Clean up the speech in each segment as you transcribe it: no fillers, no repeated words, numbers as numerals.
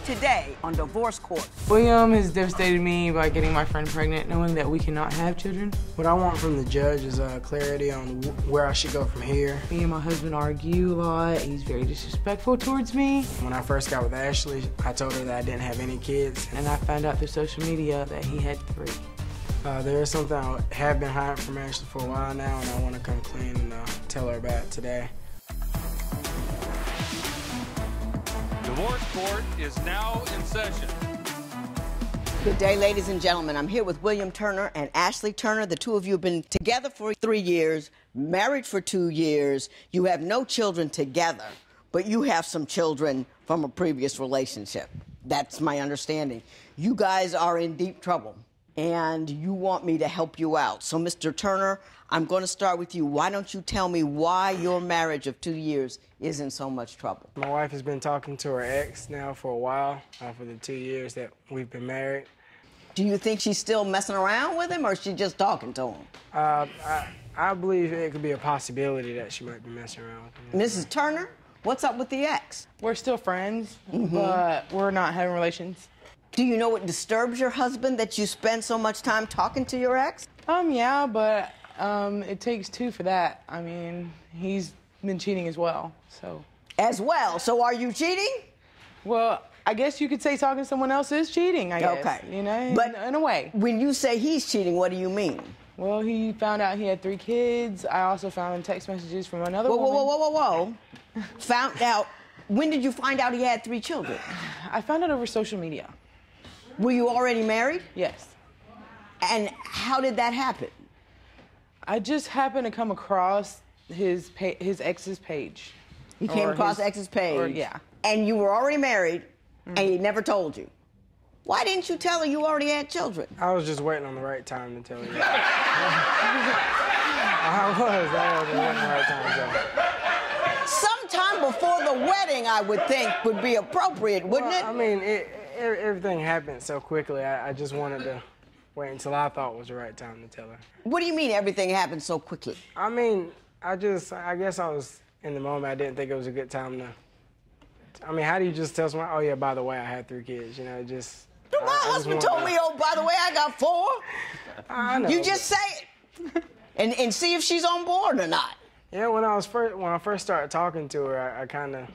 today on Divorce Court. William has devastated me by getting my friend pregnant, knowing that we cannot have children. What I want from the judge is clarity on where I should go from here. Me and my husband argue a lot. He's very disrespectful towards me. When I first got with Ashley, I told her that I didn't have any kids. And I found out through social media that he had 3. There is something I have been hiding from Ashley for a while now, and I want to come clean and tell her about it today. Divorce Court is now in session. Good day, ladies and gentlemen. I'm here with William Turner and Ashley Turner. The two of you have been together for 3 years, married for 2 years. You have no children together, but you have some children from a previous relationship. That's my understanding. You guys are in deep trouble, and you want me to help you out. So, Mr. Turner, I'm going to start with you. Why don't you tell me why your marriage of 2 years is in so much trouble? My wife has been talking to her ex now for a while, for the 2 years that we've been married. Do you think she's still messing around with him, or is she just talking to him? I believe it could be a possibility that she might be messing around with him. Mrs. Turner, what's up with the ex? We're still friends, but we're not having relations. Do you know what disturbs your husband that you spend so much time talking to your ex? Yeah, but it takes 2 for that. I mean, he's been cheating as well, so. As well? So are you cheating? Well, I guess you could say talking to someone else is cheating, I guess. Okay. You know, but in a way. When you say he's cheating, what do you mean? Well, he found out he had 3 kids. I also found text messages from another woman. Whoa. Found out? When did you find out he had 3 children? I found out over social media. Were you already married? Yes. And how did that happen? I just happened to come across his ex's page. You came across ex's page? Yeah. And you were already married, and he never told you. Why didn't you tell her you already had children? I was just waiting on the right time to tell you that. I was waiting on the right time to tell her. Sometime before the wedding, I would think, would be appropriate, wouldn't it? I mean, everything happened so quickly. I just wanted to wait until I thought was the right time to tell her. What do you mean everything happened so quickly? I mean, I guess I was in the moment. I didn't think it was a good time to. I mean, how do you just tell someone, oh yeah, by the way, I had 3 kids? You know, just. My husband told me, oh, by the way, I got 4. I know. You just say it and see if she's on board or not. Yeah, when I first started talking to her, I kind of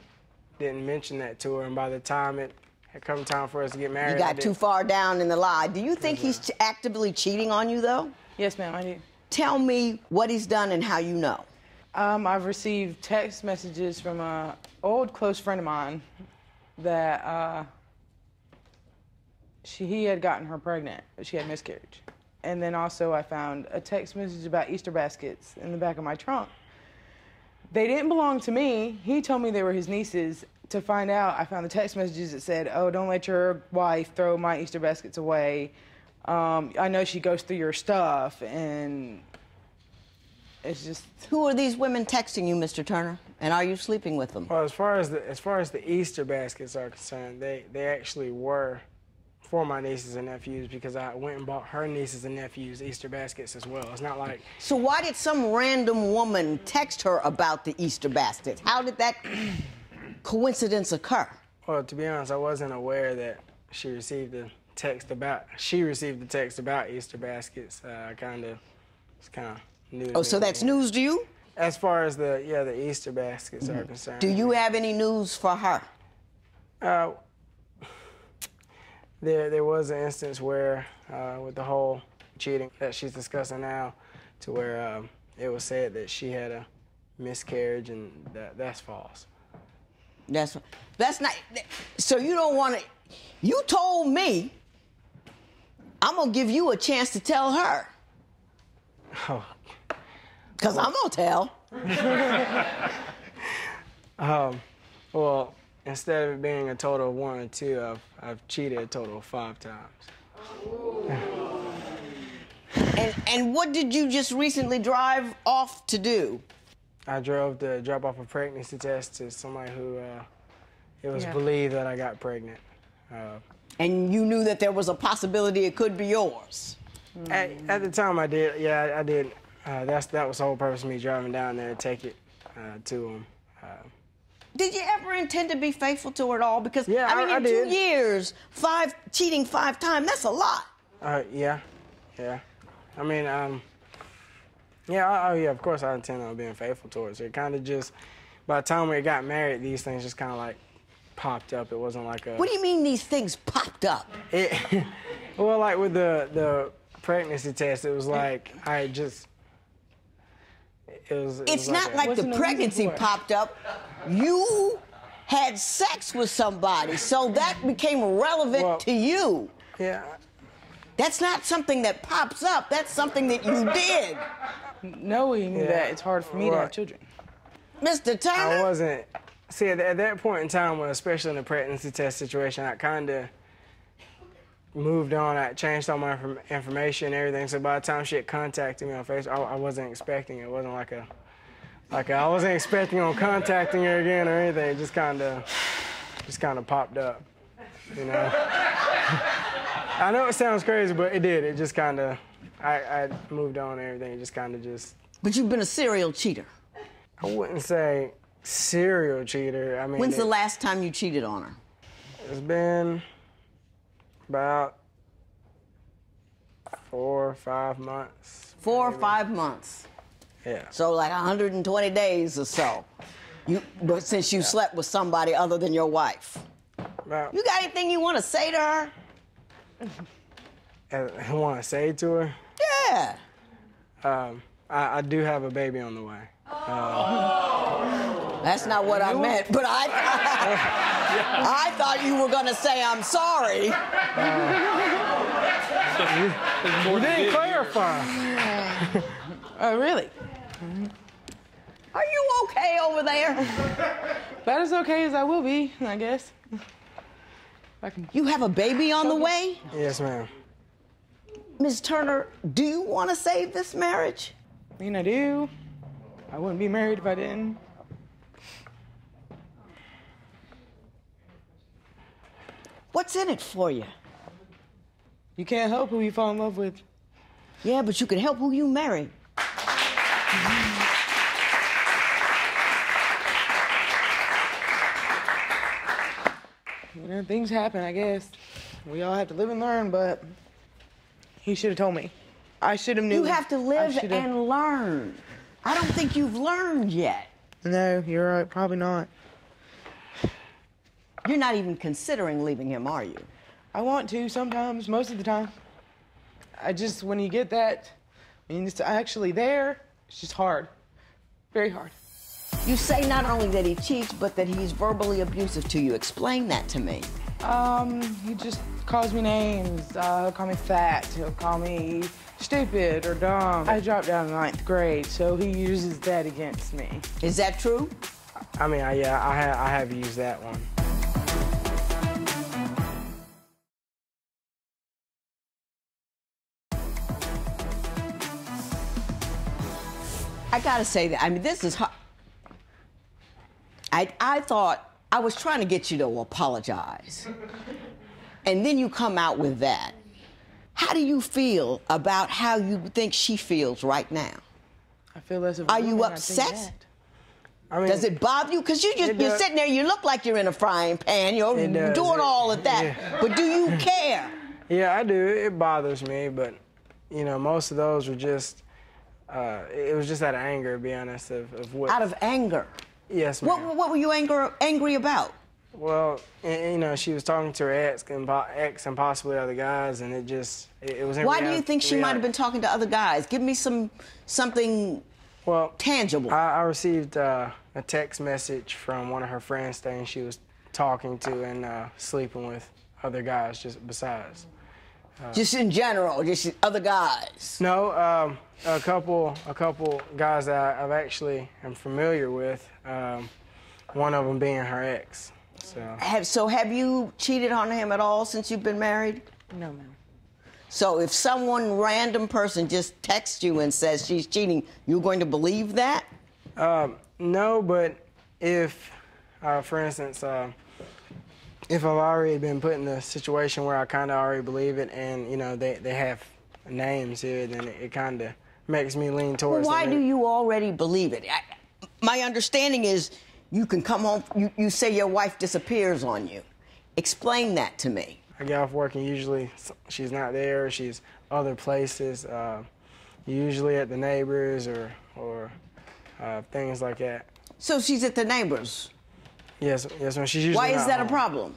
didn't mention that to her, and by the time it had come time for us to get married, you got too far down in the lie. Do you think he's actively cheating on you, though? Yes, ma'am, I do. Tell me what he's done and how you know. I've received text messages from an old close friend of mine that he had gotten her pregnant. She had miscarriage. And then also I found a text message about Easter baskets in the back of my trunk. They didn't belong to me. He told me they were his nieces. To find out, I found the text messages that said, oh, don't let your wife throw my Easter baskets away. I know she goes through your stuff, and it's just... Who are these women texting you, Mr. Turner? And are you sleeping with them? Well, as far as the Easter baskets are concerned, they actually were for my nieces and nephews, because I went and bought her nieces and nephews Easter baskets as well. It's not like... So why did some random woman text her about the Easter baskets? How did that coincidence occur? Well, to be honest, I wasn't aware that she received the text about Easter baskets. I kind of knew. Oh, so that's news to you? As far as the Easter baskets are concerned. Do you have any news for her? There was an instance where, with the whole cheating that she's discussing now, to where it was said that she had a miscarriage, and that's false. That's not. So you don't want to. You told me. I'm gonna give you a chance to tell her. Oh. Because I'm gonna tell. Well, instead of it being a total of 1 or 2, I've cheated a total of 5 times. And what did you just recently drive off to do? I drove to drop off a pregnancy test to somebody who it was believed that I got pregnant. And you knew that there was a possibility it could be yours? At the time, I did. Yeah, I did. That was the whole purpose of me driving down there to take it to him. Did you ever intend to be faithful to her at all? Because, Yeah, I mean, I in did. 2 years, cheating 5 times, that's a lot. Yeah. I mean, yeah, of course I intend on being faithful towards her. It kind of just, by the time we got married, these things just kind of like popped up. It wasn't like a... What do you mean these things popped up? Well, like with the pregnancy test, it was like I just... It's not like the pregnancy popped up. You had sex with somebody, so that became relevant to you. Yeah. That's not something that pops up. That's something that you did. Knowing that it's hard for me to have children. Mr. Turner? I wasn't... See, at that point in time, especially in the pregnancy test situation, I kind of moved on. I changed all my information and everything. So by the time she had contacted me on Facebook, I wasn't expecting it. It wasn't like I wasn't expecting on contacting her again or anything. It just kind of popped up, you know. I know it sounds crazy, but it did. It just kind of, I moved on and everything. It just kind of just. But you've been a serial cheater. I wouldn't say serial cheater. I mean. When's the last time you cheated on her? It's been about 4 or 5 months. 4 or 5 months. Yeah. So like 120 days or so. But since you slept with somebody other than your wife. About, You got anything you want to say to her? I want to say to her, Yeah. I do have a baby on the way. That's not what I meant, but I thought you were going to say I'm sorry. You didn't clarify. Oh, really? Are you okay over there? About as okay as I will be, I guess. You have a baby on the way? Yes, ma'am. Ms. Turner, do you want to save this marriage? I mean, I do. I wouldn't be married if I didn't. What's in it for you? You can't help who you fall in love with. Yeah, but you can help who you marry. You know, things happen, I guess. We all have to live and learn, but he should have told me. I should have knew. You have to live and learn. I don't think you've learned yet. No, you're right. Probably not. You're not even considering leaving him, are you? I want to sometimes, most of the time. When you get that, when it's actually there, it's just hard. Very hard. You say not only that he cheats, but that he's verbally abusive to you. Explain that to me. He just calls me names. He'll call me fat. He'll call me stupid or dumb. I dropped out of 9th grade, so he uses that against me. Is that true? I mean, I have used that one. I gotta say that. I mean, this is hard. I thought I was trying to get you to apologize. And then you come out with that. How do you feel about how you think she feels right now? I feel less of a Are woman, you I think upset? that. I mean, Does it bother you? Because you're sitting there, you look like you're in a frying pan, you're doing all of that. Yeah. But do you care? Yeah, I do. It bothers me, but, you know, most of those were just, it was just out of anger, to be honest, of what... Out of anger? Yes, ma'am. What were you angry about? Well, you know, she was talking to her ex and possibly other guys, and it was... Why do you think she might have been talking to other guys? Give me something tangible. I received a text message from one of her friends saying she was talking to and sleeping with other guys just besides. Just in general, just other guys? No, a couple guys that I actually am familiar with, one of them being her ex. So have you cheated on him at all since you've been married? No, ma'am. So if someone, random person, just texts you and says she's cheating, you're going to believe that? No, but if, for instance, if I've already been put in a situation where I kind of already believe it and, you know, they have names here, then it kind of makes me lean towards Well, why do you already believe it? My understanding is you can come home, you say your wife disappears on you. Explain that to me. I get off work and usually she's not there, she's other places, usually at the neighbors or things like that. So she's at the neighbors? Yes, ma'am. She's usually Why is that home. a problem?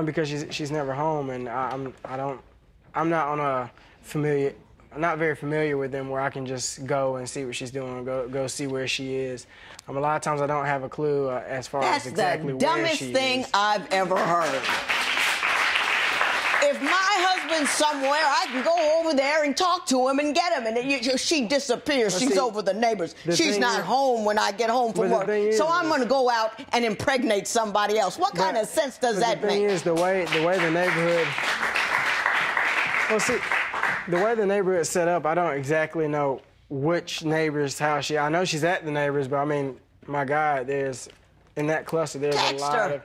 Because she's never home, and I'm not on a familiar, not very familiar with them where I can just go and see what she's doing, go see where she is. A lot of times I don't have a clue as far as exactly where she is. That's the dumbest thing I've ever heard. If my husband's somewhere, I can go over there and talk to him and get him. And she disappears. She's over the neighbors. She's not home when I get home from work. So I'm going to go out and impregnate somebody else. What kind of sense does that make? The thing is, the way the neighborhood. Well, see, the way the neighborhood is set up, I don't exactly know which neighbor's house I know she's at the neighbors, but I mean, my God, in that cluster, there's a lot of.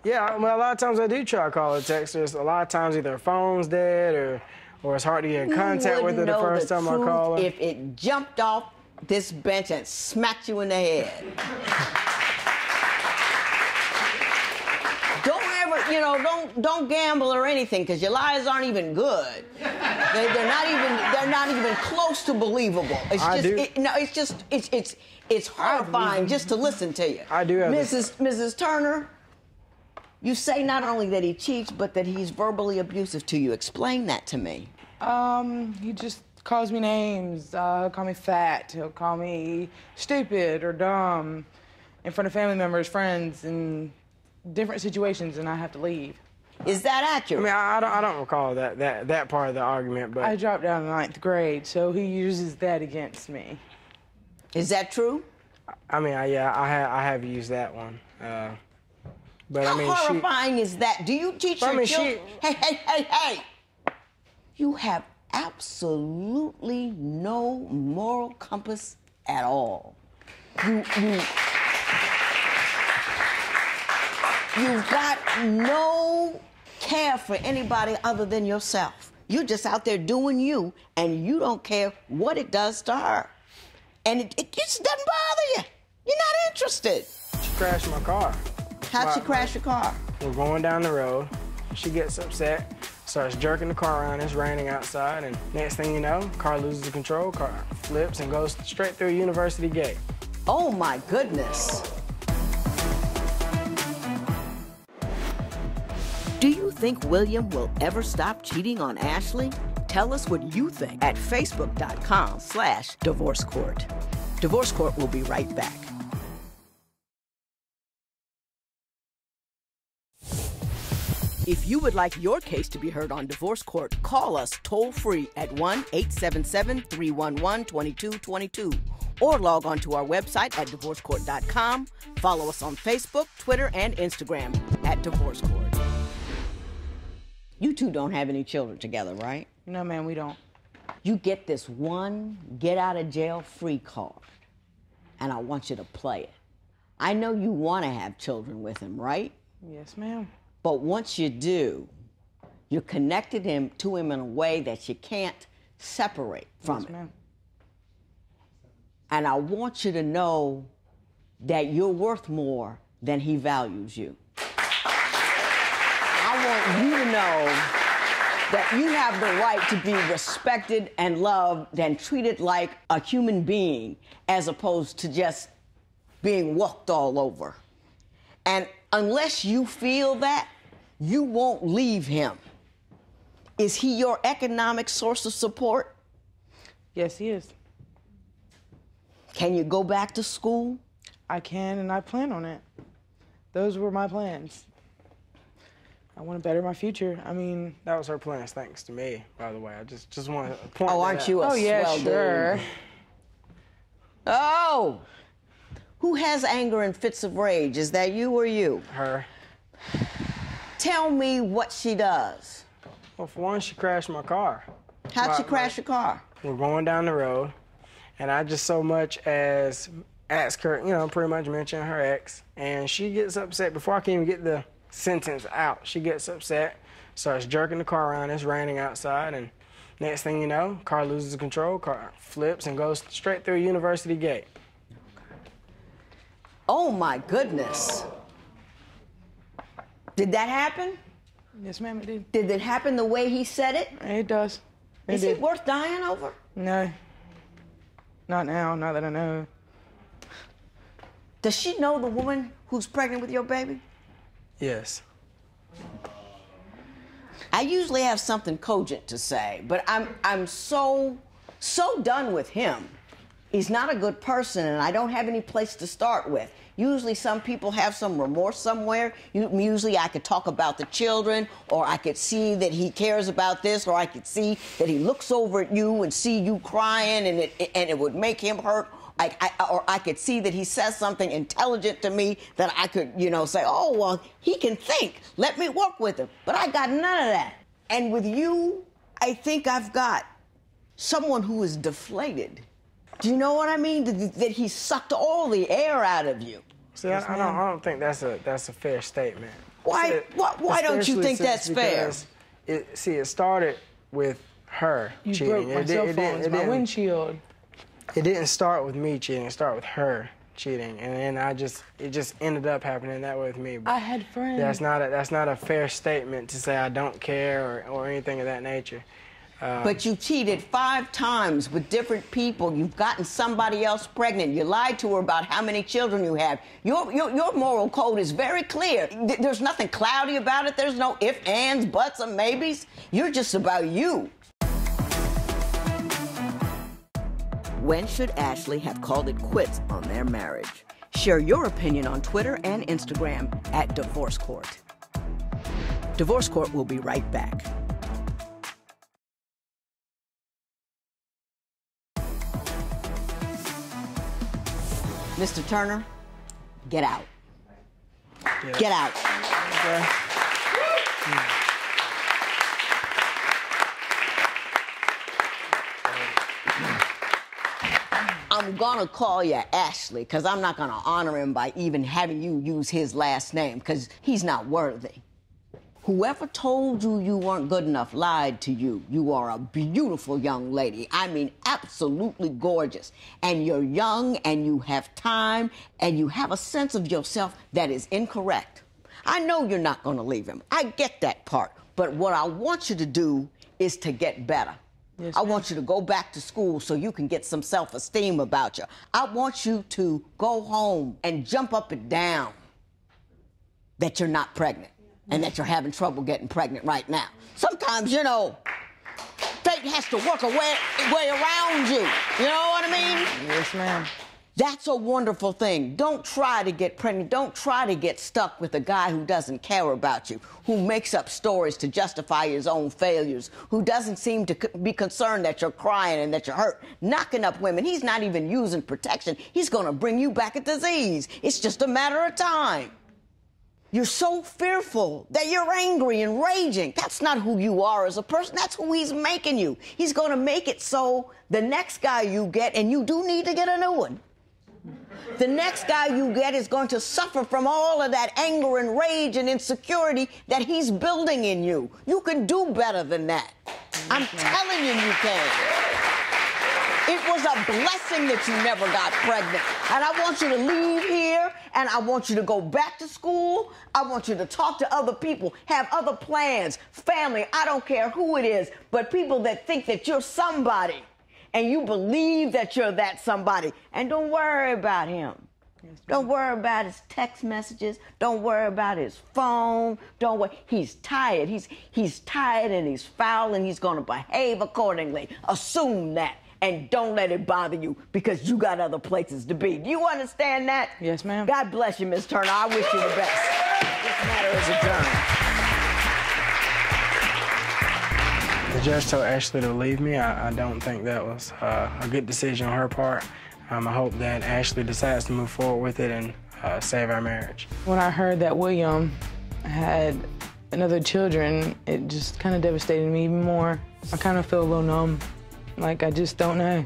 Yeah, well, a lot of times I do try to call her, text her. A lot of times either her phone's dead or it's hard to get in contact with her the first time I call her. If it jumped off this bench and smacked you in the head. Don't gamble or anything, because your lies aren't even good. They're not even close to believable. It's horrifying just to listen to you. I do have Mrs. Turner, you say not only that he cheats, but that he's verbally abusive to you. Explain that to me. He just calls me names. He'll call me fat. He'll call me stupid or dumb in front of family members, friends, in different situations, and I have to leave. Is that accurate? I mean, I don't recall that part of the argument, but I dropped out in the 9th grade, so he uses that against me. Is that true? I mean, I have used that one. But How I mean, horrifying is that? Do you teach your children? Hey! You have absolutely no moral compass at all. You've got no care for anybody other than yourself. You're just out there doing you, and you don't care what it does to her. And it just doesn't bother you. You're not interested. She crashed my car. How'd she crash your car? We're going down the road. She gets upset, starts jerking the car around. It's raining outside, and next thing you know, car loses control, car flips and goes straight through a university gate. Oh my goodness. Do you think William will ever stop cheating on Ashley? Tell us what you think at facebook.com/Divorce Court. Divorce Court will be right back. If you would like your case to be heard on Divorce Court, call us toll-free at 1-877-311-2222 or log on to our website at divorcecourt.com. Follow us on Facebook, Twitter, and Instagram at Divorce Court. You two don't have any children together, right? No, man, we don't. You get this one get-out-of-jail-free card, and I want you to play it. I know you want to have children with him, right? Yes, ma'am. But once you do, you're connected to him in a way that you can't separate from Yes, it. ma'am. And I want you to know that you're worth more than he values you. I want you to know that you have the right to be respected and loved and treated like a human being as opposed to just being walked all over. And unless you feel that, you won't leave him. Is he your economic source of support? Yes, he is. Can you go back to school? I can, and I plan on it. Those were my plans. I want to better my future. I mean... That was her plans, thanks to me, by the way. I just want to point Oh, that aren't out. you a Oh, yeah, swell sure. dude? Oh! Who has anger and fits of rage? Is that you or you? Her. Tell me what she does. Well, for one, she crashed my car. How'd she crash your car? We're going down the road, and I just so much as ask her, pretty much mention her ex, and she gets upset before I can even get the sentence out. She gets upset, starts jerking the car around. It's raining outside, and next thing you know, car loses control, car flips and goes straight through a university gate. Oh, my goodness. Did that happen? Yes, ma'am, it did. Did it happen the way he said it? It does. Is it worth dying over? No. Not now, not that I know. Does she know the woman who's pregnant with your baby? Yes. I usually have something cogent to say, but I'm so done with him. He's not a good person, and I don't have any place to start with. Usually some people have some remorse somewhere. Usually I could talk about the children, or I could see that he cares about this, or I could see that he looks over at you and see you crying, and it would make him hurt. Or I could see that he says something intelligent to me that I could, say, oh, well, he can think. Let me work with him. But I got none of that. And with you, I think I've got someone who is deflated. Do you know what I mean? That he sucked all the air out of you. See, I don't think that's a fair statement. Why don't you think that's fair? It started with her cheating. Broke my cell phone, my windshield. It didn't start with me cheating. It started with her cheating, and then it just ended up happening that way with me. But I had friends. That's not a fair statement to say I don't care or anything of that nature. But you cheated 5 times with different people. You've gotten somebody else pregnant. You lied to her about how many children you have. Your moral code is very clear. There's nothing cloudy about it. There's no ifs, ands, buts, or maybes. You're just about you. When should Ashley have called it quits on their marriage? Share your opinion on Twitter and Instagram at Divorce Court. Divorce Court will be right back. Mr. Turner, get out. Yes. Get out. Okay. I'm gonna call you Ashley, because I'm not gonna honor him by even having you use his last name, because he's not worthy. Whoever told you you weren't good enough lied to you. You are a beautiful young lady. I mean, absolutely gorgeous. And you're young, and you have time, and you have a sense of yourself that is incorrect. I know you're not gonna leave him. I get that part. But what I want you to do is to get better. Yes, I want you to go back to school so you can get some self-esteem about you. I want you to go home and jump up and down that you're not pregnant and that you're having trouble getting pregnant right now. Sometimes, fate has to work a way around you. You know what I mean? Yes, ma'am. That's a wonderful thing. Don't try to get pregnant. Don't try to get stuck with a guy who doesn't care about you, who makes up stories to justify his own failures, who doesn't seem to be concerned that you're crying and that you're hurt. Knocking up women. He's not even using protection. He's going to bring you back a disease. It's just a matter of time. You're so fearful that you're angry and raging. That's not who you are as a person. That's who he's making you. He's going to make it so the next guy you get, and you do need to get a new one, the next guy you get is going to suffer from all of that anger and rage and insecurity that he's building in you. You can do better than that. I'm telling you, you can. It was a blessing that you never got pregnant. And I want you to leave here, and I want you to go back to school. I want you to talk to other people, have other plans, family, I don't care who it is, but people that think that you're somebody. And you believe that you're that somebody. And don't worry about him. Don't worry about his text messages. Don't worry about his phone. Don't worry. He's tired. He's tired and he's foul and he's going to behave accordingly. Assume that. And don't let it bother you because you got other places to be. Do you understand that? Yes, ma'am. God bless you, Miss Turner. I wish you the best. This matter is adjourned. The judge told Ashley to leave me. I don't think that was a good decision on her part. I hope that Ashley decides to move forward with it and save our marriage. When I heard that William had another children, it just kind of devastated me even more. I kind of feel a little numb, like I just don't know.